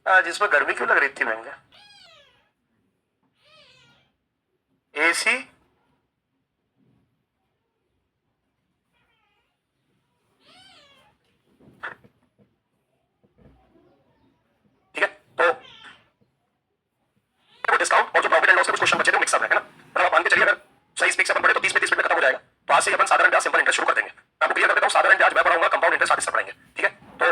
आज इसमें गर्मी क्यों लग रही थी महंगा? एसी। ठीक है, तो डिस्काउंट और जो प्रॉफिट एंड लॉस के कुछ क्वेश्चन बचे थे मिक्सअप है ना। मतलब आप मान के चलिए अगर सही स्पीक से अपन पढ़े तो 30 पे 30 मिनट खत्म हो जाएगा। तो आज से अपन साधारण ब्याज सिंपल इंटरेस्ट शुरू कर देंगे। मैं आपको क्लियर कर देता हूँ, साधारण ब्याज मैं पढ़ाऊंगा, कंपाउंड इंटरेस्ट आगे से पढ़ाएंगे। ठीक है, तो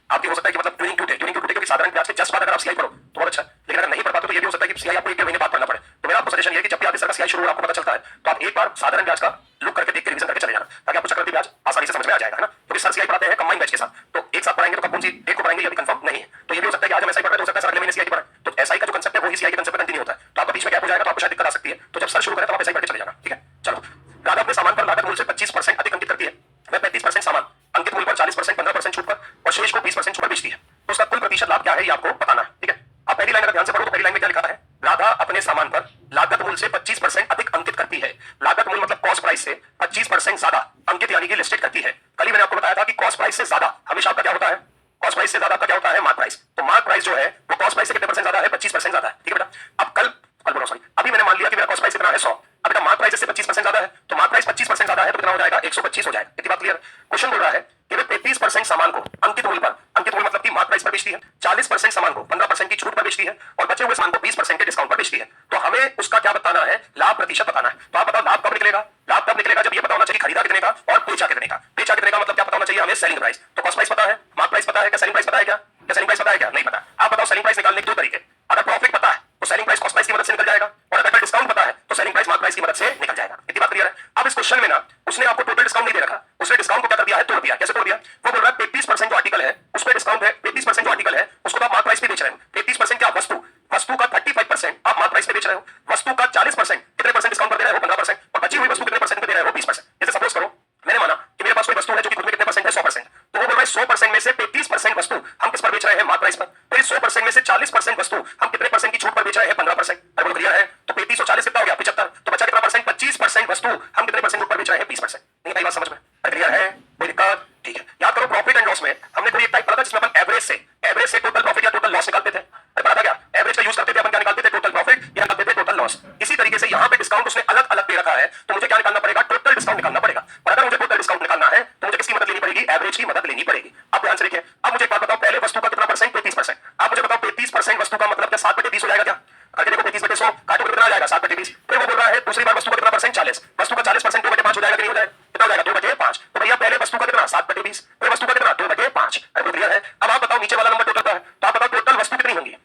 आपकी हो सकता है कि मतलब ट्यूनिंग क्यों क्योंकि साधारण ब्याज के जस्ट बाद अगर आप सीआई पढ़ो तो बहुत अच्छा है, लेकिन अगर नहीं पढ़ पाते तो ये भी हो सकता है कि सीआई आपको 1 महीने बाद पढ़ना पड़े। तो मेरा आपको सजेशन ये है कि जब भी आगे सर का सीआई शुरू हो आपको पता चलता है तो आप एक बार साधारण ब्याज का लुक करके देख के रिवीजन करके चले जाना, ताकि आपको चक्रवृद्धि ब्याज आसानी से समझ में आ जाएगा, है ना। क्योंकि सर सीआई पढ़ाते हैं कंबाइन बैच के साथ, तो एक साथ पढ़ाएंगे तो कब कौन सी डेट को पढ़ाएंगे ये भी कंफर्म नहीं है। तो ये भी हो सकता है कि आज हम एसआई पढ़ रहे हो सकता है सर अगले महीने सीआई पढ़े, तो एसआई का जो कंसेप्ट है वही सीआई के कंसेप्ट में कंटिन्यू होता है। तो आपका बीच में गैप हो जाएगा तो आपको शायद दिक्कत आ सकती है। तो जब सर शुरू करें तो आप एसआई पढ़ के चले जाना। ठीक है, चलो। राधा अपने सामान पर लागत मूल्य से 25% अधिक अंकित करती है। वह 35% सामान अंकित मूल्य पर 40% 15% छूट पर और शेष को 20% छूट पर बेचती है। तो उसका कुल प्रतिशत लाभ क्या है ये आपको बताना है। ठीक है, आप पहली लाइन अगर ध्यान से पढ़ो तो पहली लाइन में क्या लिखा है? राधा अपने सामान पर लागत मूल्य से 25% अधिक अंकित करती है। लागत मूल्य मतलब कॉस्ट प्राइस से 25% ज्यादा अंकित यानी कि लिस्टेड करती है। कल ही मैंने आपको बताया था कि कॉस्ट प्राइस से ज्यादा हमेशा आपका क्या होता है? कॉस्ट प्राइस से ज्यादा आपका क्या होता है? Mark price. तो मार्क प्राइस जो है वो कॉस्ट प्राइस से कितने परसेंट ज्यादा है? 25% ज्यादा है। ठीक है बेटा, अब कल बोलो सॉरी, अभी मैंने मान लिया कि मेरा कॉस्ट प्राइस कितना है? 100। अब बेटा मार्क प्राइस से 25% ज्यादा है, तो मार्क प्राइस 25% ज्यादा है तो कितना हो जाएगा? 125 हो जाएगा। इतनी बात क्लियर? क्वेश्चन बोल रहा है कि वे 33% सामान को अंकित मूल्य पर, अंकित मूल्य मतलब कि मार्क प्राइस पर बेचती है, 40% सामान को 15% की छूट पर बेचती है और बचे हुए सामान को 20% के डिस्काउंट पर बेचती है। तो हमें उसका क्या बताना है? लाभ प्रतिशत बताना है। तो आप बताओ लाभ कब निकलेगा? लाभ तब निकलेगा जब ये पता होना चाहिए खरीदा कितने का और बेचा कितने का। बेचा कितने का मतलब क्या पता होना चाहिए हमें? Selling price. तो कॉस्ट प्राइस पता है, मार्क प्राइस पता है, क्या सेलिंग प्राइस पता है? क्या सेलिंग प्राइस पता है? क्या नहीं पता? आप बताओ सेलिंग प्राइस निकालने के दो तरीके। अगर प्रॉफिट पता है तो सेलिंग प्राइस कॉस्ट प्राइस की मदद से निकल जाएगा, और अगर डिस्काउंट पता है तो सेलिंग प्राइस मार्क प्राइस की मदद से निकल जाएगा। इतनी बात क्लियर है? अब इस क्वेश्चन में ना उसने आपको टोटल डिस्काउंट नहीं दे रखा, उसने डिस्काउंट को क्या कर दिया है? तोड़ दिया। कैसे तोड़ दिया? वो बोल रहा है 33% जो आर्टिकल है उस पर डिस्काउंट है, 33% जो आर्टिकल है उसको तो आप मार्क प्राइस पे बेच रहे हो। 33% क्या? वस्तु, वस्तु का 35% आप मार्क प्राइस पे बेच रहे हो। वस्तु का 40% कितने परसेंट डिस्काउंट पर दे रहे हो? 15%। और बची हुई वस्तु कितने परसेंट पे दे रहे हो? 20%। जैसे सपोज करो मैंने माना कि मेरे पास कोई वस्तु है जो कि खुद में कितने परसेंट है? 100%। तो वो बोल रहा है 100% में से 33% वस्तु हम किस पर बेच रहे हैं? मार्क प्राइस पर। तो इस 100% में से 40% वस्तु हम कितने परसेंट की छूट पर बेच रहे हैं? 15%। अरे बोलो क्लियर है? तो 35 और 40 कितना हो गया? 75। तो बचा कितना परसेंट? 25% वस्तु हम कितने परसेंट छूट पर बेच रहे हैं? 20%। नहीं भाई बात समझ में? अरे क्लियर है? कोई दिक्कत? ठीक है, याद करो प्रॉफिट एंड लॉस में हमने कोई एक टाइप पढ़ा था जिसमें अपन एवरेज से टोटल प्रॉफिट या टोटल लॉस निकालते थे। अरे पता था क्या? एवरेज का यूज करते थे अपन, क्या निकालते थे? टोटल प्रॉफिट या निकालते थे टोटल लॉस। इसी तरीके से यहाँ पे डिस्काउंट उसने अलग अलग दे रखा है, तो मुझे क्या निकालना पड़ेगा? टोटल डिस्काउंट निकालना पड़ेगा। और अगर मुझे टोटल डिस्काउंट निकालना है तो मुझे किसकी मदद लेनी पड़ेगी? एवरेज की मदद लेनी पड़ेगी। अब ध्यान से देखिए, अब मुझे एक बात बताओ, पहले वस्तु का कितना परसेंट? 33%। आप मुझे बताओ 33% वस्तु का मतलब क्या 7/20 हो जाएगा? क्या करके देखो, 33/100 काटो कितना आ जाएगा? 7/20। फिर वो बोल रहा है दूसरी बार वस्तु का कितना परसेंट? 40। वस्तु का 40% 2/5 हो जाएगा कि नहीं हो जाएगा? कितना हो जाएगा? 2/5। तो भैया पहले वस्तु का कितना? 7/20। फिर वस्तु का कितना? 2/5। अरे क्लियर है? अब आप बताओ नीचे वाला नंबर टोटल का है, तो आप बताओ टोटल वस्तु कितनी होंगी?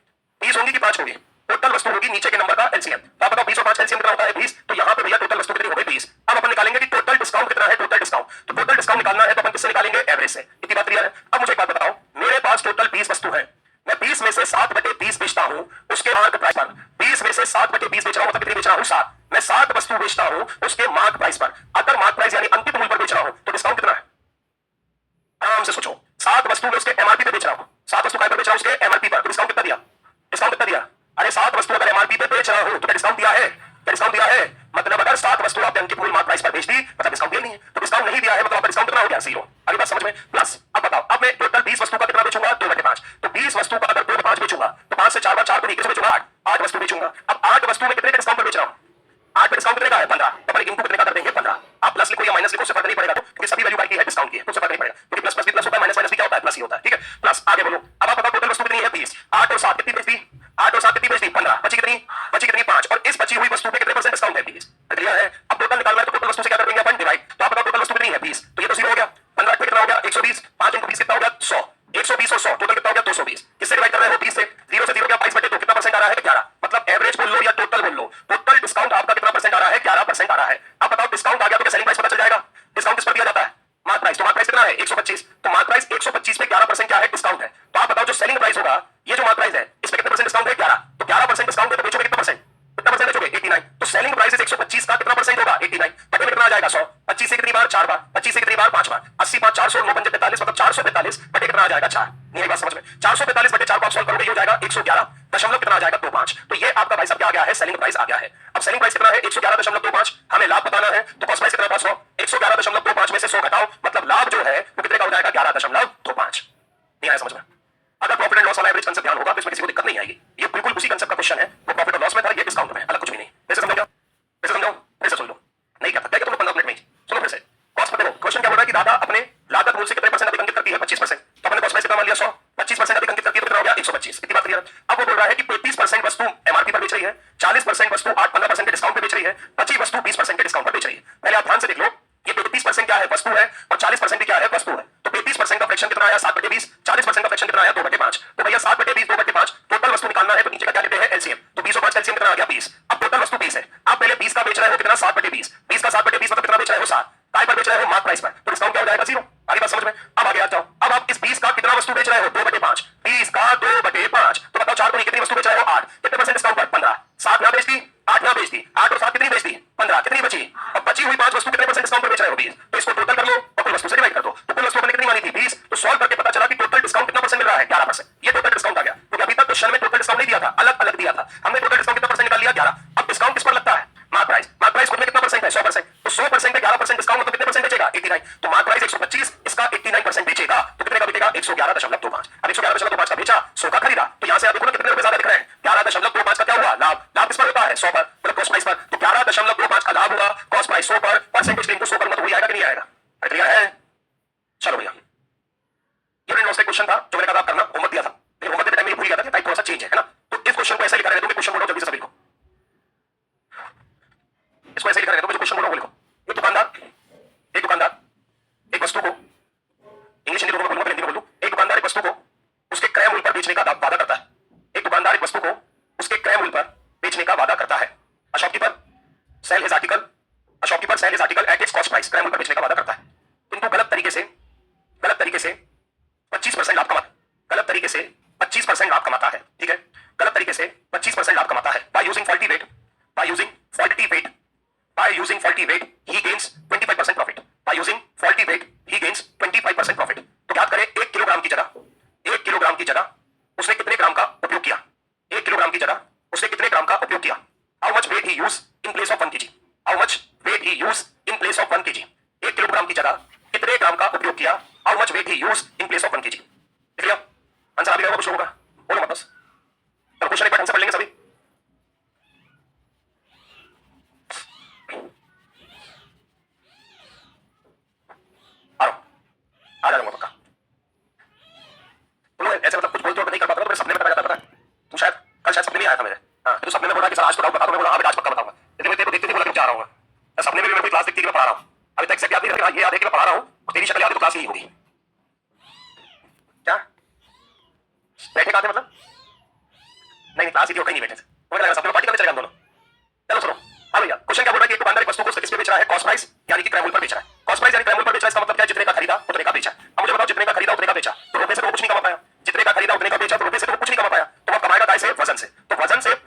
20 होंगी कि 5 होंगी? टोटल वस्तु होगी नीचे के नंबर का एलसीएम। तो आप बताओ 20 और 5 एलसीएम कितना होता है? 20। तो यहाँ पे भैया टोटल वस्तु कितनी हो गई? 20। अब अपन निकालेंगे कि टोटल डिस्काउंट कितना है? टोटल डिस्काउंट, तो टोटल डिस्काउंट निकालना है तो अपन किससे निकालेंगे? एवरेज से। इतनी बात क्लियर है? अब मुझे एक बात बताओ, मेरे पास टोटल 20 वस्तु है, मैं 20 में से 7/20 बेचता हूं उसके मार्क प्राइस पर। 20 में से 7/20 बेच रहा हूं मतलब कितनी बेच रहा हूं? 7। मैं 7 वस्तु बेचता हूं उसके मार्क प्राइस पर। अगर मार्क प्राइस यानी अंकित मूल्य पर बेच रहा हूं तो डिस्काउंट कितना है? आराम से सोचो, 7 वस्तु में उसके एमआरपी पे बेच रहा हूं, 7 वस्तु काय पर बेच रहा हूं? उसके एमआरपी पर। तो डिस्काउंट कितना दिया? डिस्काउंट कितना दिया? अरे 7 वस्तु अगर एमआरपी पे बेच रहा हूं तो क्या डिस्काउंट दिया है? क्या डिस्काउंट दिया है? मतलब अगर 7 वस्तु आपने अंकित मूल्य मार्क प्राइस पर बेच दी मतलब डिस्काउंट दिया नहीं है। तो डिस्काउंट नहीं दिया है मतलब आपका डिस्काउंट कितना हो गया? 0। अभी बात समझ में? प्लस अब बताओ, अब मैं टोटल 20 वस्तु का कितना बेचूंगा? 2/5। तो 20 वस्तु का अगर 2/5 बेचूंगा तो 5 से 4 बार 4 को नीचे से बेचूंगा 8। 8 वस्तु बेचूंगा। अब 8 वस्तु में कितने का डिस्काउंट पर बेच रहा हूं? 8 पे डिस्काउंट कितने का है? 15। तो अपन इनटू कितने का कर देंगे? 15। आप प्लस लिखो या माइनस लिखो, उससे फर्क नहीं पड़ेगा, तो क्योंकि सभी वैल्यू बाई की है, डिस्काउंट की है, तो उससे फर्क नहीं पड़ेगा, क्योंकि प्लस प्लस भी प्लस होता है, माइनस माइनस भी क्या होता है? प्लस ही होता है। ठीक है, प्लस आगे बोलो। अब आप बताओ टोटल वस्तु कितनी है? 20। 8 और 7 कितनी बेच दी? 8 और 7 कितनी बेच दी? 15। बची कितनी? बची कितनी? 5। और इस बची हुई वस्तु पे कितने परसेंट डिस्काउंट है? 20। क्लियर है? अब टोटल निकालना है तो टोटल वस्तु से क्या करेंगे अपन? डिवाइड। तो आप बताओ टोटल वस्तु कितनी है? 20। तो ये तो 0 हो गया। 15 पे कितना हो गया? 120। 5 × 20 कितना हो गया? 100। 120 और 100 टोटल कितना हो गया? 220। किससे डिवाइड कर रहे हो? 20 से। 0 से 0 गया 22/2, कितना परसेंट आ रहा है? 11। मतलब एवरेज बोल लो या टोटल बोल लो, टोटल डिस्काउंट आपका कितना परसेंट आ रहा है? 11% आ रहा है। अब बताओ डिस्काउंट आ गया तो क्या सेलिंग प्राइस पता चल जाएगा? डिस्काउंट किस पर दिया जाता है? Mark price. तो मार्क प्राइस कितना है? 125। तो मार्क प्राइस 125 पे 11% क्या है? डिस्काउंट है। तो आप बताओ जो सेलिंग प्राइस होगा, ये जो मार्क प्राइस है इस पे कितने परसेंट डिस्काउंट है? 11। तो 11% डिस्काउंट है तो बेचोगे कितना परसेंट? कितना परसेंट बेचोगे? 89। तो सेलिंग प्राइस 125 का कितना परसेंट होगा? 89। बटे में कितना आ जाएगा? 100। 25 से कितनी बार? 4 बार। 25 से कितनी बार? 5 बार। 80 5 400 9 5 45 मतलब 445 बटे कितना आ जाएगा? 4। नहीं बात समझ में? 445 बटे 4 को आप सॉल्व करोगे, ये हो जाएगा 111 दशमलव कितना आ जाएगा? 25। तो ये आपका भाई साहब क्या आ गया है? सेलिंग प्राइस आ गया है। अब सेलिंग प्राइस कितना है? 111.25। हमें लाभ बताना है तो कॉस्ट प्राइस कितना था? 100। 111.25 में से 100 घटाओ मतलब लाभ जो है वो कितने का हो जाएगा? 11.25। नहीं आया समझ में? अगर प्रॉफिट एंड लॉस वाला एवरेज कंसेप्ट ध्यान होगा तो इसमें किसी को दिक्कत नहीं आएगी। ये बिल्कुल उसी कंसेप्ट का क्वेश्चन है, वो प्रॉफिट और लॉस में था, ये डिस्काउंट में, अलग कुछ भी नहीं। फिर से समझो, फिर से समझो, फिर से सुन लो, नहीं क्या था तुम 15 मिनट में ही सुनो फिर से। कॉस्ट पर देखो, क्वेश्चन क्या बोल रहा है कि दादा अपने लागत मूल्य से कितने परसेंट अधिक अंकित करती है? 25%। तो हमने कॉस्ट प्राइस कितना मान लिया? 100। 25% अधिक अंकित करती है तो कितना हो गया? 125। इतनी बात क्लियर। अब वो बोल रहा है कि 33% वस्तु एमआरपी पर बेच रही है, 40% वस्तु 8-15% के डिस्काउंट पे बेच रही है, बची वस्तु 20% के डिस्काउंट पर बेच रही है। पहले आप ध्यान से देख लो, ये 33% क्या है? वस्तु है, और 40% भी क्या है? वस्तु है। तो 33% का फ्रैक्शन कितना आया? 7/20। 40% का फ्रैक्शन कितना आया? 2/5। तो भैया 7/20 2/5 टोटल वस्तु निकालना है, तो नीचे का क्या लेते हैं? एलसीएम। तो 20 और 5 एलसीएम कितना आ गया? 20। अब टोटल वस्तु 20 है, आप पहले 20 का बेच रहे हो कितना? 7/20। 20 का 7/20 मतलब कितना बेच रहे हो? 7। काय पर बेच रहे हो? मार्क प्राइस पर। तो डिस्काउंट क्या हो जाएगा? 0। आगे बात समझ में? अब आगे आ जाओ। अब आप इस 20 का कितना वस्तु बेच रहे हो? 2/5। 20 का 2/5 तो बताओ 4 को कितनी वस्तु बेच रहे हो? 8। कितने परसेंट डिस्काउंट पर? 15। 7 ना बेच दी, 8 ना बेच दी, 8 और 7 कितनी बेच दी? 15। कितनी बची? अब बची हुई 5 वस्तु कितने परसेंट डिस्काउंट पर बेच रहे हो? 20। तो इसको टोटल कर लो और कुल वस्तु से डिवाइड कर दो। तो कुल वस्तु कितनी मानी थी? 20। तो सॉल्व करके पता चला कि टोटल डिस्काउंट कितना परसेंट मिल रहा है? 11%। ये टोटल डिस्काउंट आ गया, क्योंकि अभी तक क्वेश्चन में टोटल डिस्काउंट नहीं दिया था, अलग अलग दिया था। हमने टोटल डिस्काउंट कितना परसेंट निकाल लिया? 11। अब डिस्काउंट किस पर लगता है? Mark price. मार्क प्राइस खुद में कितना परसेंट है? 100%। तो 100% पे 11% डिस्काउंट तो कितने परसेंट बेचेगा? 89। तो मार्क प्राइस 125, इसका 89% बेचेगा, तो कितने का बेचेगा? 111.25। अब 111.25 का बेचा, 100 का खरीदा, तो यहां से आप देखो ना कितने रुपए ज्यादा दिख रहे हैं? 11.25 का क्या हुआ? लाभ। लाभ किस पर होता है? 100 पर, मतलब कॉस्ट प्राइस पर। तो 11.25 का लाभ हुआ, कॉस्ट प्राइस 100 पर, परसेंटेज लिंक को 100 करूंगा तो वही आएगा कि नहीं आएगा? क्लियर है? चलो भैया, ये लॉस का क्वेश्चन था जो मैंने कहा करना, होमवर्क दिया था, लेकिन होमवर्क के टाइम में भूल गया था कि टाइप थोड़ा सा चेंज है ना। तो इस क्वेश्चन को ऐसे लिखा रहने दो, मैं क्वेश्चन बोल रहा हूं जल्दी से सभी को, इसको ऐसे लिखा रहने दो, मैं जो क्वेश्चन बोल रहा हूं लिखो। एक दुकानदार एक वस्तु को, इंग्लिश हिंदी दोनों में बोलूंगा, हिंदी में बोल दूं। एक दुकानदार एक वस्तु को उसके क्रय मूल्य पर बेचने का वादा करता है। एक दुकानदार एक वस्तु को उसके क्रय मूल्य पर बेचने का वादा करता है। A shopkeeper sell his article at its cost price, क्रय मूल्य पर बेचने का वादा करता है, किंतु गलत तरीके से 25% लाभ कमाता है। गलत तरीके से 25% लाभ कमाता है, ठीक है? गलत तरीके से 25% लाभ कमाता है। By using faulty weight he gains 25% profit. By using faulty weight he gains 25% profit. तो क्या करें? 1 किलोग्राम की जगह उसने कितने ग्राम का उपयोग किया? 1 किलोग्राम की जगह उसने कितने ग्राम का उपयोग किया? How much weight he used in place of 1 kg? How much weight he used in place of 1 kg? 1 kilogram की जगह कितने ग्राम का उपयोग किया? How much weight he used in place of 1 kg? देख लिया? आंसर आ भी गया होगा, कुछ होगा, बोलो मत बस। तो क्वेश्चन एक बार ढंग से पढ़ लेंगे सभी। आ जाऊंगा पक्का। तुम ऐसे मतलब कुछ बोलते हो नहीं कर पाता, तो मेरे सपने में पता जाता है। तू शायद कल सपने में आया था मेरे। हाँ, तो सपने में बोला कि सर आज तो डाउट बता दो। मैं बोला हाँ बेटा आज पक्का बताऊंगा। लेकिन मैं तेरे को देखते बोला कि जा रहा हूँ। सपने में भी मैं कोई क्लास देखती मैं पढ़ा रहा हूँ। अभी तक एग्जैक्ट याद नहीं रहा, ये याद है कि मैं पढ़ा रहा हूँ और तेरी शक्ल याद है तो क्लास यही होगी। क्या बैठे कहाँ थे मतलब? नहीं क्लास ही कहीं नहीं बैठे थे, मुझे लगा सपने में पार्टी करने चले गए दोनों। चलो सुनो। हाँ भैया, क्वेश्चन क्या बोल रहा है कि एक दुकानदार एक वस्तु को किस पे बेच रहा है? कॉस्ट प्राइस यानी कि क्रय मूल्य पर बेच रहा है। कॉस्ट प्राइस यानी क्रय मूल्य पर बेच रहा है, इसका मतलब क्या है? जितने का खरीदा उतने का बेचा। अब मुझे बताओ, जितने का खरीदा उतने का बेचा, तो रुपए से तो कुछ नहीं कमा पाया। जितने का खरीदा उतने का बेचा, तो रुपए से तो कुछ नहीं कमा पाया। तो वो कमाएगा काय से? वजन से। तो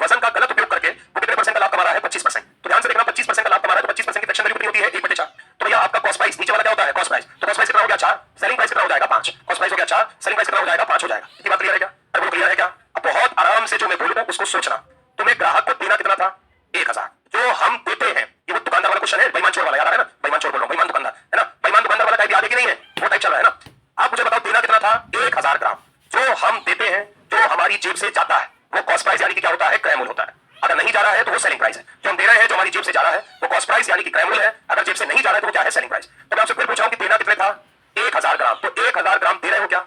वजन का गलत उपयोग करके वो कितने परसेंट का लाभ कमा रहा है? 25%। तो ध्यान से देखना, 25% का लाभ कमा रहा है, तो 25% की फ्रैक्शन वैल्यू कितनी होती है? 1/4। तो भैया आपका कॉस्ट प्राइस नीचे वाला क्या होता है? Cost price. तो कॉस्ट प्राइस कितना हो गया? 4। सेलिंग प्राइस कितना हो जाएगा? 5। कॉस्ट प्राइस हो गया 4, सेलिंग प्राइस कितना हो जाएगा? 5 हो जाएगा। इतनी बात क्लियर है क्या? अरे वो क्लियर है क्या? अब बहुत आराम से जो मैं बोलूंगा उसको सोचना। तुम्हें ग्राहक को देना कितना था? 1000। जो हम देते हैं, ये वो दुकानदार वाला क्वेश्चन है, बेईमान चोर वाला, याद आ रहा है ना? बेईमान चोर बोल रहा हूं, बेईमान दुकानदार है ना? बेईमान दुकानदार वाला टाइप याद है कि नहीं है? वो टाइप चल रहा है ना? आप मुझे बताओ देना कितना था? 1000 ग्राम। जो हम देते हैं, जो हमारी जेब से जाता है, वो कॉस्ट प्राइस यानी कि क्या होता है? क्रय मूल्य होता है। अगर नहीं जा रहा है तो वो सेलिंग प्राइस है। जो हम दे रहे हैं, जो हमारी जेब से जा रहा है, वो कॉस्ट प्राइस यानी कि क्रय मूल्य है। अगर जेब से नहीं जा रहा है तो वो क्या है? Selling price. तो मैं आपसे फिर पूछ रहा हूं कि देना कितने था? 1000 ग्राम। तो 1000 ग्राम दे रहे हो क्या?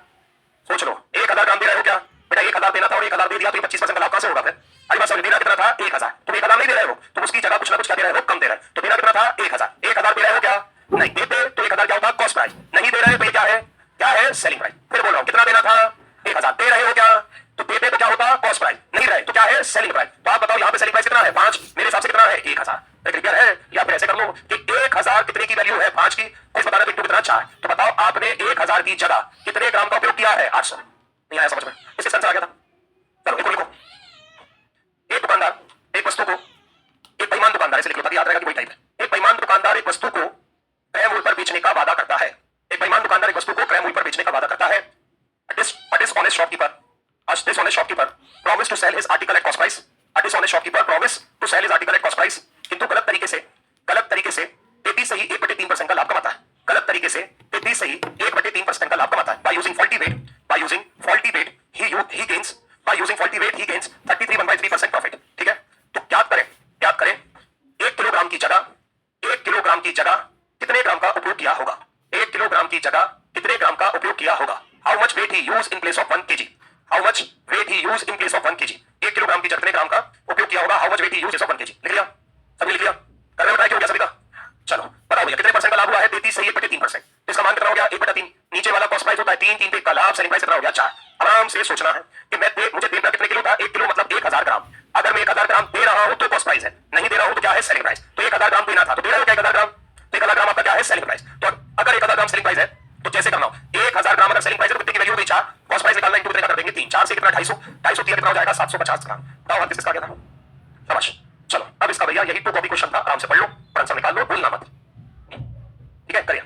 सोच लो, 1000 ग्राम दे रहे हो क्या? बेटा 1000 देना था और 1000 दे दिया, तो 25% का लाभ कहां से होगा फिर? अरे बस देना कितना था? 1000। तुम 1000 नहीं दे रहे हो, तो उसकी जगह कुछ ना कुछ क्या दे रहे हो? कम दे रहे हो। तो देना कितना था? 1000। 1000 दे रहे हो क्या? नहीं देते तो 1000 क्या होता? Cost price. नहीं दे रहे तो ये क्या है? क्या है? Selling price. फिर बोल रहा हूं, कितना देना था? 1000। दे रहे हो क्या? तो देते तो क्या होता? Cost price. नहीं रहे तो क्या है? Selling price. तो आप बताओ यहाँ पे सेलिंग प्राइस कितना है? 5। मेरे हिसाब से कितना है? 1000। क्लियर है? या फिर ऐसे कर लो कि 1000 कितने की वैल्यू है? 5 की। इस बताना बिट्टू कितना? 4। तो बताओ आपने 1000 की जगह कितने ग्राम का उपयोग किया है? 800। नहीं आया समझ में? इससे सेंस आ गया था? चलो लिखो लिखो। एक दुकानदार एक वस्तु को, एक बेईमान दुकानदार, ऐसे लिख लो ताकि याद रहेगा कि वही टाइप है। एक बेईमान दुकानदार एक वस्तु को क्रय मूल्य पर बेचने का वादा करता है। एक बेईमान दुकानदार एक वस्तु को क्रय मूल्य पर बेचने का वादा करता है। A dishonest shopkeeper promised to sell his article at cost price. A dishonest shopkeeper promised to sell his article at cost price. किंतु गलत तरीके से 33 से ही 1/3% का लाभ कमाता है। गलत तरीके से 33 से ही 1/3% का लाभ कमाता है। By using faulty weight कि मुझे देना कितने किलो था, 1 किलो मतलब 1000 ग्राम। अगर मैं 1000 ग्राम दे रहा हूं तो कॉस्ट प्राइस है, नहीं दे रहा हूं तो क्या है, सेलिंग प्राइस। तो 1000 ग्राम देना था तो दे रहा हूं क्या 1000 ग्राम, तो 1000 ग्राम आपका क्या है, सेलिंग प्राइस। तो अगर 1000 ग्राम सेलिंग प्राइस है तो जैसे करना हो 1000 ग्राम अगर सेलिंग प्राइस है तो कितने की वैल्यू होगी 4, कॉस्ट प्राइस निकालना इंटू कितने का कर देंगे 3, 4 से कितना 250, 250 कितना हो जाएगा 750 ग्राम। बताओ आंसर किसका गया था, शाबाश। चलो अब इसका भैया यही 2 कॉपी क्वेश्चन था, आराम से पढ़ लो और आंसर निकाल लो, भूलना मत, ठीक है। करिए,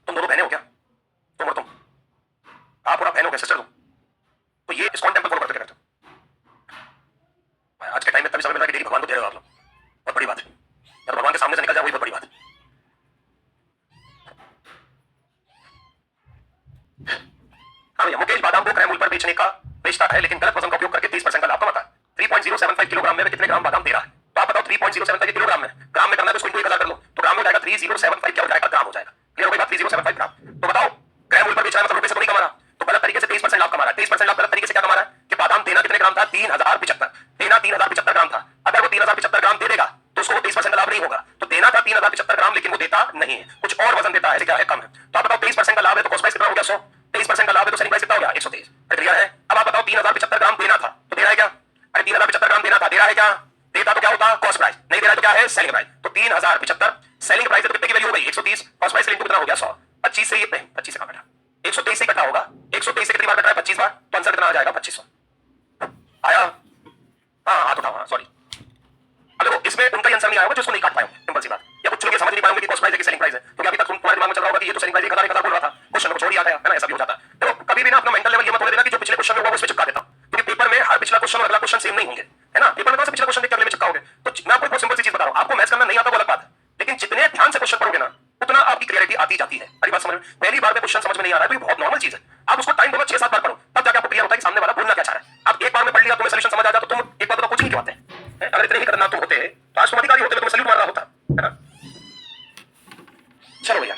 तुम दोनों बहने हो क्या, तुम और तुम, आप और आप बहन हो क्या, सिस्टर हो, तो ये इस्कॉन टेंपल फॉलो करते क्या करते हो? आज के टाइम में तभी समय मिल रहा है कि डेली भगवान को दे रहे हो आप लोग, बहुत बड़ी बात है। जब भगवान के सामने से निकल जाए वही बहुत बड़ी बात है। हाँ भैया, मुकेश बादाम को क्रय मूल्य पर बेचता है लेकिन गलत वजन का उपयोग करके 30% का लाभ कमाता है। 3.075 किलोग्राम में कितने ग्राम बादाम दे रहा है, तो आप बताओ 3.075 किलोग्राम में, ग्राम में करना है तो इसको इंटू 1000 कर लो, तो ग्राम हो जाएगा 3075, क्या हो जाएगा, ग्राम हो जाएगा। क्लियर हो गई बात, 3075 ग्राम। तो बताओ क्रय मूल्य पर बेच रहा है मतलब रुपए से तो नहीं कमा रहा, तो गलत तरीके से 23% लाभ कमा रहा है। 23% लाभ गलत तरीके से क्या कमा रहा है कि बादाम देना कितने ग्राम था, 3075, देना 3075 ग्राम था। अगर वो 3075 ग्राम दे देगा तो उसको 23% लाभ नहीं होगा, तो देना था 3075 ग्राम लेकिन वो देता नहीं है, कुछ और वजन देता है, क्या है, कम है। तो आप बताओ 23% का लाभ है तो कॉस्ट प्राइस कितना हो गया 100, 23% का लाभ है तो सेलिंग प्राइस कितना हो गया 123। क्लियर है। अब आप बताओ 3075 ग्राम देना था तो दे रहा है क्या, अरे 3075 ग्राम देना था, दे रहा है क्या, देता तो क्या होता कॉस्ट प्राइस, नहीं दे रहा है तो क्या है, सेलिंग प्राइस। तो 3075 सेलिंग प्राइस है तो कितने की वैल्यू हो गई 130, कॉस्ट प्राइस कितना हो गया 100। 25 से ये 25 से कटा 123 से कटा होगा, 123 से कितनी बार कट रहा है 25 बार, तो आंसर कितना आ जाएगा 2500 आया। हाँ हाथ उठाओ, सॉरी। अब देखो इसमें उनका आंसर नहीं आया होगा जो उसको नहीं काट पाए, सिंपल सी बात, या कुछ लोग समझ नहीं पाएंगे कि कॉस्ट प्राइस है कि सेलिंग प्राइस है, क्योंकि अभी तक तुम्हारे दिमाग में चल रहा होगा कि ये तो सेलिंग प्राइस 1000 बोल रहा था, क्वेश्चन को छोड़ दिया है ना, ऐसा भी हो जाता है। देखो कभी भी ना अपना मेंटल लेवल ये मत होने देना कि जो पिछले क्वेश्चन में होगा उस पे चिपका देता हूं, क्योंकि पेपर में हर पिछला क्वेश्चन और अगला क्वेश्चन सेम नहीं होंगे, है ना, पेपर में कौन सा पिछला क्वेश्चन देख के अगले में चिपकाओगे। तो मैं आपको बहुत सिंपल सी चीज बता रहा हूं, आपको मैथ्स करना नहीं आता वो अलग बात है, लेकिन जितने ध्यान से क्वेश्चन पढ़ोगे ना उतना आपकी क्लियरिटी आती जाती है। हरी बात समझ में, पहली बार में क्वेश्चन समझ में नहीं आ रहा है तो ये बहुत नॉर्मल चीज है, आप उसको टाइम दो 6-7 बार पढ़ो तब जाके आपको क्लियर होता है कि सामने वाला बोलना क्या चाह रहा है। आप एक बार में पढ़ लिया तुम्हें सॉल्यूशन समझ आ जाता तो तुम एक बार तो कोचिंग क्यों आते हैं, अगर इतने ही करना तुम होते तो आज तुम अधिकारी होते तो तुम्हें सैल्यूट मार रहा होता, है ना। चलो भैया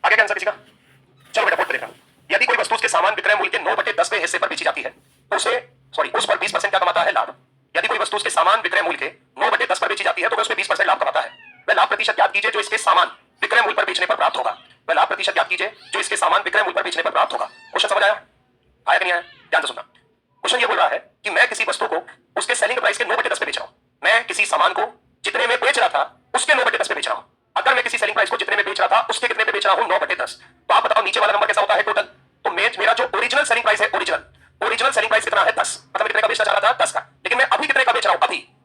आगे क्या आंसर किसी का, चलो बेटा बोर्ड पे देखना। यदि कोई वस्तु उसके सामान विक्रय मूल्य के 9/10वें हिस्से पर बेची जाती है तो उसे उस पर 20% क्या कमाता है, लाभ। यदि कोई वस्तु उसके सामान विक्रय मूल्य के 9/10 पर बेची जाती है तो वह उसमें 20% लाभ कमाता है। वह लाभ प्रतिशत ज्ञात कीजिए जो इसके सामान विक्रय मूल्य पर बेचने पर प्राप्त होगा। वह लाभ प्रतिशत ज्ञात कीजिए जो इसके सामान विक्रय मूल्य पर बेचने पर प्राप्त होगा। क्वेश्चन समझ आया, आया कि नहीं आया, ध्यान से सुनना। क्वेश्चन ये बोल रहा है कि मैं किसी वस्तु को उसके सेलिंग प्राइस के 9/10 पे बेच रहा हूं, मैं किसी सामान को जितने में बेच रहा था उसके 9/10 पे बेच रहा हूं। अगर मैं किसी सेलिंग प्राइस को जितने में बेच रहा था उसके कितने पे बेच रहा हूं, 9/10। तो आप बताओ नीचे वाला नंबर कैसा होता है टोटल, तो मेरा जो ओरिजिनल सेलिंग प्राइस है, ओरिजिनल सेलिंग प्राइस कितना है 10, मतलब कितने का बेचना चाह रहा था 10 का, लेकिन मैं अभी कितने का बेच रहा हूं,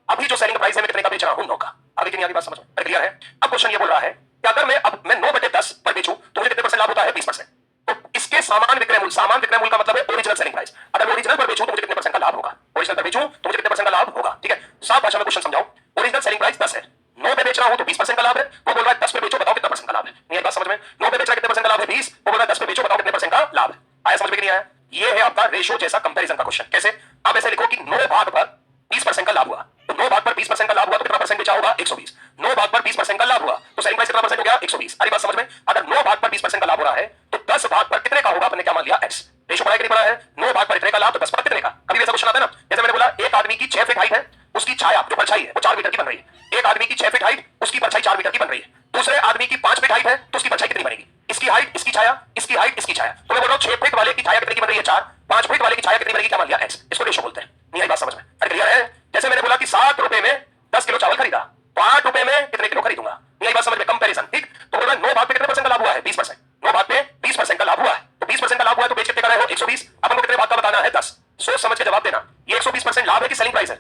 अभी जो सेलिंग प्राइस है मैं कितने का बेच रहा हूं, 9 का। आगे की बात समझ में क्लियर है। अब क्वेश्चन ये बोल रहा है कि अगर मैं 9/10 पर बेचूं तो मुझे कितने परसेंट लाभ होता है, 20%। तो इसके सामान विक्रय मूल्य का मतलब है ओरिजिनल सेलिंग प्राइस। अगर ओरिजिनल पर बेचूं तो मुझे कितने परसेंट का लाभ होगा, ओरिजिनल पर बेचूं तो मुझे कितने परसेंट का लाभ होगा, ठीक है। साफ भाषा में क्वेश्चन समझाओ, ओरिजिनल सेलिंग प्राइस 10 है, 9 पे बेच रहा हूं तो 20% का लाभ है, वो बोल रहा है 10 पे बेचो बताओ कितना परसेंट का लाभ है। नहीं बात समझ में, 9 पे बेच रहा है कितने परसेंट का लाभ है 20, वो बोल रहा है 10 पे बेचो बताओ कितने परसेंट का लाभ है। आया समझ में कि नहीं आया, ये है आपका रेशियो जैसा कंपैरिजन का क्वेश्चन। कैसे, आप ऐसे लिखो कि 9 भाग पर 20% का लाभ हुआ, तो 9 भाग पर 20% का लाभ हुआ तो कितना परसेंट बेचा होगा, 120। 9 भाग पर 20% का लाभ हुआ तो सेलिंग प्राइस कितना परसेंट हो गया, 120। अरे बात समझ में, अगर 9 भाग पर 20% का लाभ हो रहा है तो 10 भाग पर कितने का होगा, आपने क्या मान लिया, x। रेशियो पढ़ा है कि नहीं पढ़ा है, 9 भाग पर इतने का लाभ तो 10 पर कितने का। कभी ऐसा क्वेश्चन आता है ना, जैसे मैंने बोला एक आदमी की 6 फीट हाइट है, उसकी छाया जो परछाई परछाई है वो 4 मीटर की बन रही है। एक आदमी की 6 फीट हाइट, उसकी परछाई 4 मीटर की बन रही है। दूसरे आदमी की 5 फीट हाइट है तो उसकी परछाई कितनी बनेगी? इसकी हाइट, इसकी छाया, इसकी हाइट, इसकी छाया। तो मैं बोल रहा हूं 6 फीट वाले की छाया कितनी की बन रही है? 4। 5 फीट वाले की छाया कितनी बनेगी? क्या मान लिया? x। इसको रेशो बोलते हैं। नहीं आई बात समझ में? अरे क्लियर है? जैसे मैंने बोला कि 7 रुपए में 10 किलो चावल खरीदा तो 8 रुपए में कितने किलो खरीदूंगा? नहीं आई बात समझ में? कंपैरिजन। ठीक, तो बोल रहा है 9 भाग पे कितने परसेंट का लाभ हुआ है? 20%। 9 भाग पे 20% का लाभ हुआ है, तो 20% का लाभ हुआ है तो बेच कितने का रहे हो? 120। अब हमको कितने भाग का बताना है? 10। सोच समझ के जवाब देना। ये 120% लाभ है कि सेलिंग प्राइस है?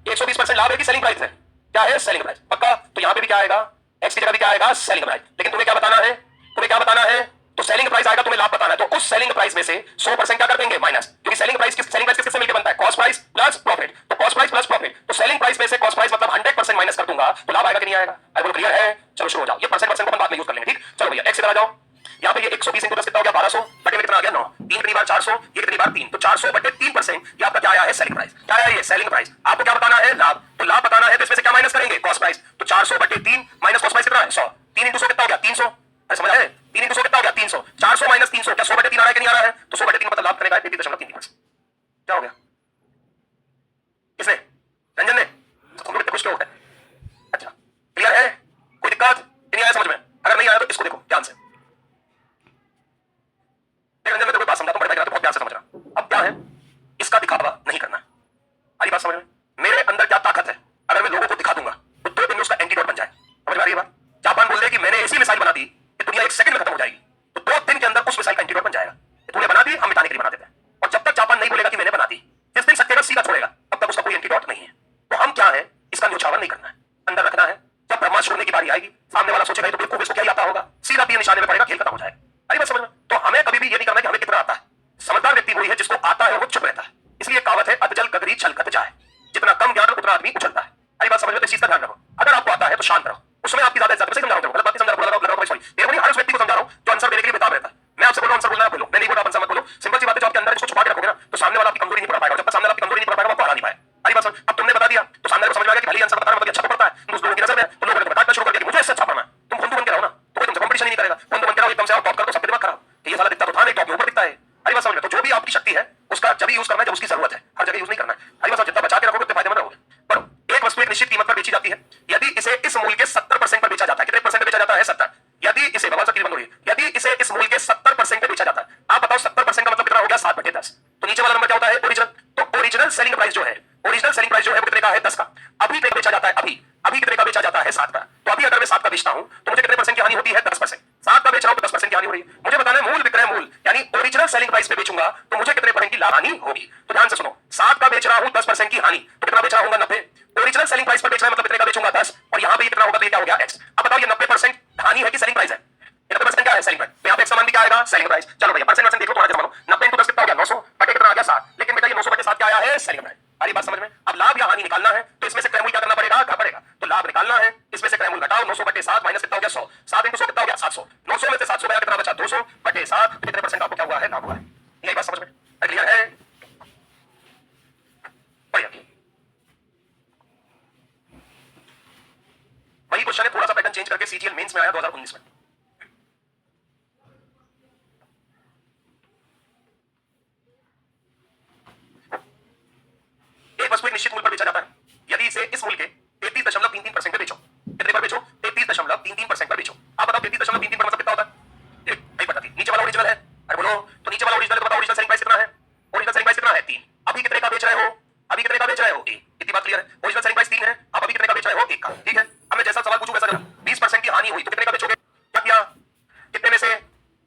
120% लाभ है कि सेलिंग प्राइस है? क्या है? Selling price. पक्का? तो यहां पे भी क्या आएगा? एक्स की जगह भी क्या आएगा? Selling price. लेकिन तुम्हें क्या बताना है? तुम्हें क्या बताना है? तो सेलिंग प्राइस आएगा, तुम्हें लाभ बताना है, तो उस सेलिंग प्राइस में से 100% क्या कर देंगे? माइनस। क्योंकि सेलिंग प्राइस किससे मिलकर बनता है? Cost price plus profit. तो कॉस्ट प्राइस प्लस प्रॉफिट, तो सेलिंग प्राइस में से कॉस्ट प्राइस मतलब 100% माइनस कर दूंगा तो लाभ आएगा कि नहीं आएगा? अरे बोलो क्लियर है? चलो शुरू हो जाओ। ये परसेंट को बाद में यूज कर लेंगे। ठीक, चलो भैया एक्स इधर आ जाओ। यहाँ पे ये 120 इंटू 10 कितना हो गया? 1200 बटे में कितना आ गया? 9। 3 कितनी बार? 400। ये कितनी बार? 3। तो 400 बटे 3% ये आपका क्या आया है? Selling price. क्या है ये? Selling price. आपको क्या बताना है? लाभ। तो लाभ बताना है तो इसमें से क्या माइनस करेंगे? Cost price. तो 400 बटे 3 माइनस कॉस्ट प्राइस कितना है? 100। 3 इंटू 100 कितना हो गया? 300। अरे समझ आए? 3 इंटू 100 कितना हो गया? 300। 400 माइनस 300 क्या 100 बटे 3 आ रहा है कि नहीं आ रहा है? तो 100 बटे 3 मतलब लाभ करेगा 33.33%। क्या हो गया? किसने? रंजन ने? तुम लोग इतने खुश क्यों हो गए? अच्छा क्लियर है? कोई दिक्कत नहीं आया समझ में? अगर नहीं आया तो इसको देखो ध्यान से। रंजन मैं तेरे को बात समझाता हूं, बड़े भाई बहुत ध्यान से समझना। अब क्या है? इसका दिखावा नहीं करना। आई बात समझ में? मेरे अंदर क्या ताकत है अगर मैं लोगों को दिखा दूंगा तो 2 दिन में उसका एंटीडोट बन जाए। समझ में आ रही है बात? जापान बोल दे कि मैंने ऐसी मिसाइल बना दी कि दुनिया 1 सेकंड में खत्म हो जाएगी, तो 2 दिन के अंदर उस मिसाइल का एंटीडोट बन जाएगा। तूने बना दी, हम मिटाने के लिए बना देते हैं। और जब तक जापान नहीं बोलेगा कि मैंने बना दी, जिस दिन सत्याग्रह सीधा छोड़ेगा तब तक उसका कोई एंटीडोट नहीं है। तो हम क्या है? इसका न्यौछावर नहीं करना है, अंदर रखना है। जब ब्रह्मास्त्र छोड़ने की बारी आएगी, सामने वाला सोचेगा तो बिल्कुल इसको क्या ही आता होगा, सीधा तीर निशाने में पड़ेगा, खेल खत्म हो जाएगा। अरे बात समझ में? तो हमें कभी भी ये नहीं करना कि हमें कितना आता है। समझदार व्यक्ति वही है जिसको आता है वो चुप रहता है। इसलिए कहावत है अधजल गगरी छलकत जाए। जितना कम ज्ञान उतना आदमी उछलता है। अरे बात समझ में? तो इस चीज का ध्यान रखो। अगर आपको आता है तो शांत रहो, उसमें आपकी ज्यादा इज्जत। सही समझा रहा हूं? गलत बात नहीं समझा रहा हूं? सॉरी, मेरे को हर उस व्यक्ति को समझा रहा हूं जो आंसर देने के लिए बेताब रहता है। मैं आपसे बोल रहा हूं आंसर बोलना है, बोलो। मैं नहीं बोल रहा आंसर मत बोलो। सिंपल सी बात है, जो आपके अंदर इसको छुपा के रखोगे ना तो सामने वाला आपकी कमजोरी नहीं पकड़ पाएगा। जब तक सामने वाला आपकी कमजोरी नहीं पकड़ पाएगा, वो आपको हरा नहीं पाएगा। अरे बात समझ? अब तुमने बता दिया तो सामने वाले को समझ में आ गया कि भले ही आंसर बता रहा है मतलब अच्छा तो पड़ता है, उस लोगों की नजर में तो लोगों ने बताना शुरू कर दिया कि मुझे इससे अच्छा पढ़ना है। तुम बंधु बन के रहो ना, तो कोई तुमसे कंपटीशन ही नहीं करेगा। बंधु बन के रहो, एकदम से आओ टॉप कर दो, सबके दिमाग खराब कि ये साला दिखता तो था नहीं, टॉप के ऊपर दिखता है। अरे बात समझ में? तो जो भी आपकी शक्ति है उसका जब यूज करना है जब उसकी जरूरत है, हर जगह यूज नहीं करना है। अरे बात समझ? जितना बचा के रखोगे उतने फायदेमंद रहोगे। पर एक वस्तु एक निश्चित कीमत पर बेची जाती है। यदि इसे इस मूल्य के 70% पर बेचा जाता है, कितने परसेंट बेचा जाता है? 70। यदि इसे बवाल सबकी बंद हो रही है, यदि इसे इस मूल्य के 70% पे बेचा जाता है, आप बताओ 70% का मतलब कितना हो गया? 7/10। तो नीचे वाला नंबर क्या होता है? ओरिजिनल। तो ओरिजिनल सेलिंग प्राइस जो है, ओरिजिनल सेलिंग प्राइस जो है वो कितने का है? 10 का। अभी कितने का बेचा जाता है? अभी कितने का बेचा जाता है? 7 का। तो अभी अगर मैं 7 का बेचता हूं तो मुझे कितने परसेंट की हानि होती है? 10%। 7 का बेच रहा हूं तो 10% की हानि हो रही है। मुझे बताना है मूल विक्रय मूल्य यानी ओरिजिनल सेलिंग प्राइस पे बेचूंगा तो मुझे कितने परसेंट की लाभ हानि होगी? तो ध्यान से सुनो, 7 का बेच रहा हूं 10% की हानि, तो कितना बेच रहा हूं? 90। ओरिजिनल सेलिंग प्राइस पर बेच रहा है मतलब कितने का बेचूंगा? 10। और यहां पे कितना होगा? तो ये क्या हो गया? x। अब बताओ ये 90% हानि है कि सेलिंग प्राइस है? 90% क्या है? Selling price. यहाँ पे एक सामान भी क्या आएगा? Selling price. चलो भैया परसेंट देख लो, तुम्हारा जमा लो। 90 इंटू 10 कितना हो गया? 900 बटे कितना आ गया? 7। लेकिन बेटा ये 900 बटे 7 क्या आया है? Selling price. सारी बात समझ में? अब लाभ या हानि निकालना है तो इसमें से क्रय मूल्य क्या करना पड़ेगा? घटा पड़ेगा। तो लाभ निकालना है, इसमें से क्रय मूल्य घटाओ। 900 बटे 7 माइनस कितना हो गया? 100। 7 इंटू 100 कितना हो गया? 700। 900 में से 700 गया, कितना बचा? 200 बटे 7। कितने परसेंट आपको क्या हुआ है? लाभ हुआ है। यही बात समझ में? क्लियर है? बढ़िया। वही क्वेश्चन है, थोड़ा सा पैटर्न चेंज करके सीजीएल मेंस में आया 2019 में। एक वस्तु एक निश्चित मूल्य पर बेचा जाता है। यदि इसे इस मूल्य के 33.33% पे बेचो, कितने पर बेचो? 33.33% पर बेचो। आप बताओ 33.33 पर मतलब कितना होता है? 1/3। नीचे वाला ओरिजिनल है। अरे बोलो, तो नीचे वाला ओरिजिनल है तो बताओ ओरिजिनल सेलिंग प्राइस कितना है? ओरिजिनल सेलिंग प्राइस कितना है? 3। अभी कितने का बेच रहे हो? अभी कितने का बेच रहे हो? 1। इतनी बात क्लियर है? ओरिजिनल सेलिंग प्राइस 3 है, आप अभी कितने का बेच रहे हो? 1 का। ठीक है, अब मैं जैसा सवाल पूछूं वैसा जवाब। 20% की हानि हुई तो कितने का बेचोगे? क्या किया? कितने में से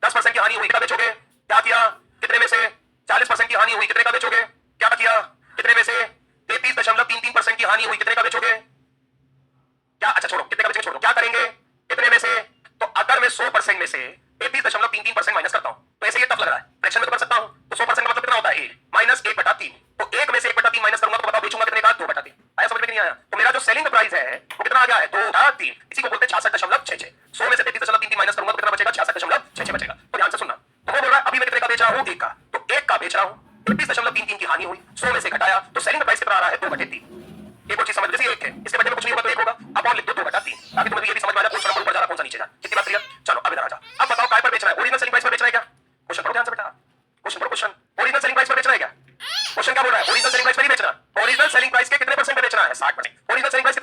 10% की हानि हुई? कितना बेचोगे? क्या किया? कितने में से 40% की हानि हुई? कितने का बेचोगे? क्या किया? कितने में से 33.33% की हानि हुई? कितने का बेचोगे? क्या? अच्छा छोड़ो, कितने का बेचोगे छोड़ो, क्या करेंगे? कितने में से? तो अगर मैं 100% में से 33.33% माइनस करता हूं तो ऐसे ये टफ लग रहा है, फ्रैक्शन में तो कर सकता हूं। तो 100% का मतलब कितना होता है? a minus 1/3। तो 1 में से 1/3 माइनस करूंगा तो बताओ बेचूंगा कितने का? 2/3। आया समझ में कि नहीं आया? तो मेरा जो सेलिंग प्राइस है वो कितना आ गया है? 2/3। इसी को बोलते हैं 66.66। 100 में से 33.33 माइनस करूंगा तो कितना बचेगा? 66.66 बचेगा। तो ध्यान से सुनना। तो वो बोल रहा है अभी मैं कितने का बेच रहा हूं? 1 का। तो 1 का बेच रहा हूं, 33.33 की हानि हुई, 100 में से घटाया तो सेलिंग प्राइस कितना आ रहा है? 2/3। एक और चीज समझ, जैसे 1 है इसके बदले में कुछ नहीं होगा तो 1 होगा, अब और लिख दो 2/3 ताकि तुम्हें ये भी समझ में आ जाए कौन सा नंबर ऊपर जा रहा है कौन सा नीचे जा रहा है। कितनी बात क्लियर? चलो अब इधर आ जा। अब बताओ काय पर बेचना है? ओरिजिनल सेलिंग प्राइस पर बेचना है क्या? क्वेश्चन पढ़ो ध्यान से बेटा, क्वेश्चन पढ़ो। क्वेश्चन ओरिजिनल सेलिंग प्राइस पर बेचना है क्या? क्वेश्चन क्या बोल रहा है? ओरिजिनल सेलिंग प्राइस पर ही बेचना। ओरिजिनल सेलिंग प्राइस के कितने परसेंट पे बेचना है? 60%। ओरिजिनल सेलिंग प्राइस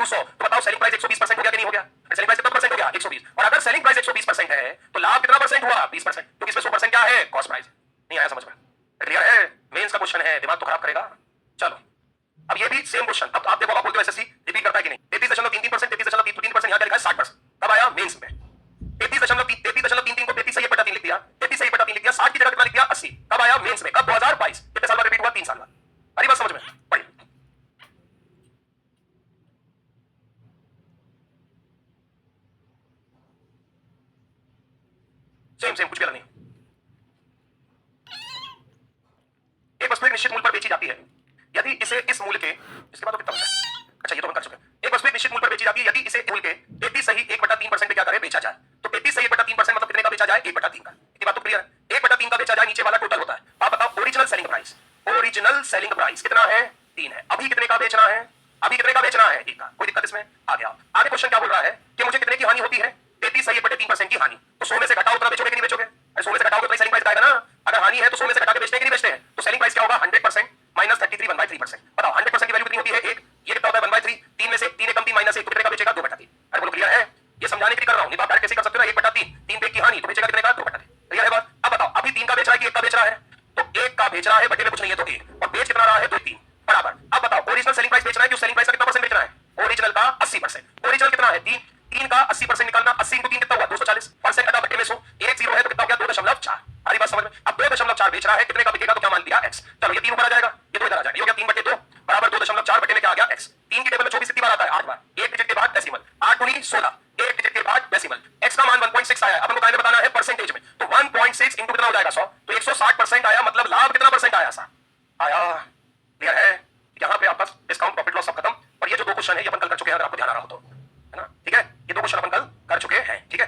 100, तो बताओ सेलिंग प्राइस 120% हो गया कि नहीं हो गया? सेलिंग प्राइस कितना परसेंट हो गया? 120। और अगर सेलिंग प्राइस 120% है तो लाभ कितना परसेंट हुआ? 20%, क्योंकि इसमें 100% क्या है? Cost price. नहीं आया समझ में? क्लियर है? मेंस का क्वेश्चन है, दिमाग तो खराब करेगा। चलो अब ये भी सेम क्वेश्चन, अब आप देखो, आप बोलते हो एसएससी रिपीट करता है कि नहीं? 33.33%, 33.33% यहां क्या लिखा है? 60%। कब आया? मेंस में। 33.33 को 33 सही बटा 3 लिख दिया, 33 सही बटा 3 लिख दिया, 60 की जगह कितना लिख दिया? 80। कब आया? मेंस में। कब? 2022। कितने साल बाद रिपीट हुआ? 3 साल बाद। अरे बात समझ में पड़ी? सेम सेम, कुछ भी अलग नहीं। एक वस्तु एक निश्चित मूल्य पर बेची जाती है यदि इसे इस मूल्य के, इसके बाद तो कितना बचा? अच्छा ये तो हम कर चुके हैं। एक वस्तु एक निश्चित मूल्य पर बेची जाती है यदि इसे मूल्य के 33 सही 1/3% पे क्या करे? बेचा जाए। तो 33 सही 1/3% मतलब कितने का बेचा जाए? 1/3 का। इतनी बात तो क्लियर है? 1/3 का बेचा जाए, नीचे वाला टोटल होता है। आप बताओ original selling price, original selling price कितना है? 3 है। अभी कितने का बेचना है? अभी कितने का बेचना है? 1 का। कोई दिक्कत इसमें? आ गया। आगे क्वेश्चन क्या बोल रहा है कि मुझे कितने की हानि होती है? 33 सही 1/3% की हानि। तो 100 में से घटाओ, उतना बेचोगे कि नहीं बेचोगे? अरे 100 में से घटाओगे तो सेलिंग प्राइस आएगा ना। अगर हानि है तो 100 में से घटा के बेचते हैं कि नहीं बेचते हैं? तो सेलिंग प्राइस क्या होगा? 100% माइनस 33 1/3%। बताओ 100% की वैल्यू कितनी होती है? 1। ये कितना होता है? 1/3। 3 में से 3 एक कम 3 माइनस 1 तो कितने का बेचेगा? 2/3। अरे बोलो क्लियर है? ये समझाने के लिए कर रहा हूं, नहीं तो आप डायरेक्ट कैसे कर सकते हो ना? 1/3, 3 पे की हानि तो बेचेगा कितने का? 2/3। क्लियर है बात? अब बताओ अभी 3 का बेच रहा है कि 1 का बेच रहा है? तो 1 का बेच रहा है, बटे में कुछ नहीं है तो 1, और बेच कितना रहा है? 2 3 बराबर। अब बताओ ओरिजिनल सेलिंग प्राइस बेचना है कि उस सेलिंग प्राइस का कितना परसेंट बेचना है? ओरिजिनल का 80%। ओरिजिनल कितना है? 3। 3 का 80% निकालना, 80 × 3 कितना हुआ? 240। परसेंट अटा बटे में 100, एक 0 है तो कितना हो गया? 2.4। हमारी बात समझ में? अब 2.4 बेच रहा है, कितने का बिकेगा? तो क्या मान लिया? x। चलो ये 3 ऊपर आ जाएगा, ये 2 इधर आ जाएगा, ये हो गया 3/2 बराबर 2.4 बटे में क्या आ गया? x। 3 की टेबल में 24 कितनी बार आता है? 8 बार। एक डिजिट के बाद डेसिमल, 8 × 16, एक डिजिट के बाद डेसिमल। x का मान 1.6 आया, अपन को पहले बताना है परसेंटेज में, तो 1.6 इंटू कितना हो जाएगा? 100, तो 160% आया, मतलब लाभ कितना परसेंट आया? सा आया। क्लियर है? यहां पे आपका डिस्काउंट प्रॉफिट लॉस सब खत्म। और ये जो 2 क्वेश्चन है ये अपन कल कर चुके हैं, अगर आपको ध्यान आ रहा हो तो, है ना? ठीक है, ये 2 क्वेश्चन अपन कल कर चुके हैं। ठीक है,